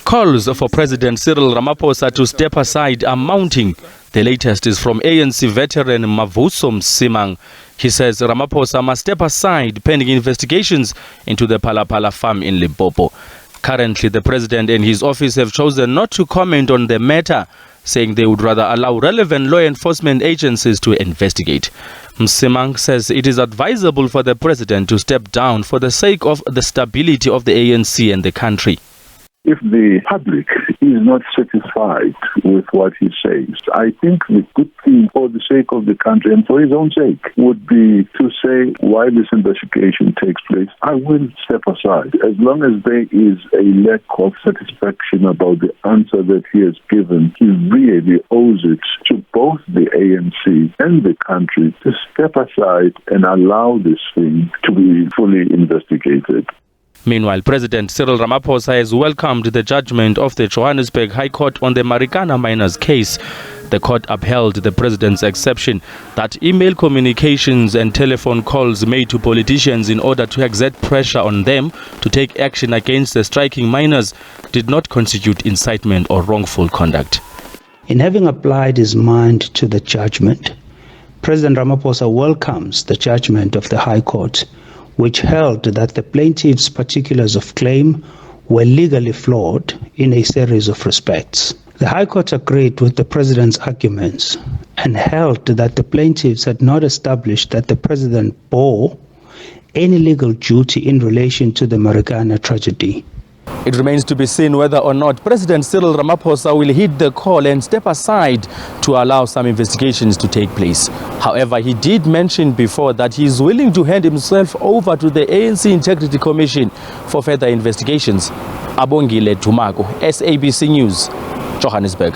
Calls for President Cyril Ramaphosa to step aside are mounting. The latest is from ANC veteran Mavuso Msimang. He says Ramaphosa must step aside pending investigations into the Phala-Phala Farm in Limpopo. Currently, the president and his office have chosen not to comment on the matter, saying they would rather allow relevant law enforcement agencies to investigate. Msimang says it is advisable for the president to step down for the sake of the stability of the ANC and the country. If the public is not satisfied with what he says, I think the good thing for the sake of the country and for his own sake would be to say, while this investigation takes place, I will step aside. As long as there is a lack of satisfaction about the answer that he has given, he really owes it to both the ANC and the country to step aside and allow this thing to be fully investigated. Meanwhile, President Cyril Ramaphosa has welcomed the judgment of the Johannesburg High Court on the Marikana Miners case. The court upheld the president's exception that email communications and telephone calls made to politicians in order to exert pressure on them to take action against the striking miners did not constitute incitement or wrongful conduct. In having applied his mind to the judgment, President Ramaphosa welcomes the judgment of the High Court, which held that the plaintiff's particulars of claim were legally flawed in a series of respects. The High Court agreed with the president's arguments and held that the plaintiffs had not established that the president bore any legal duty in relation to the Marikana tragedy. It remains to be seen whether or not President Cyril Ramaphosa will heed the call and step aside to allow some investigations to take place. However, he did mention before that he is willing to hand himself over to the ANC Integrity Commission for further investigations. Abongile Tumago, SABC News, Johannesburg.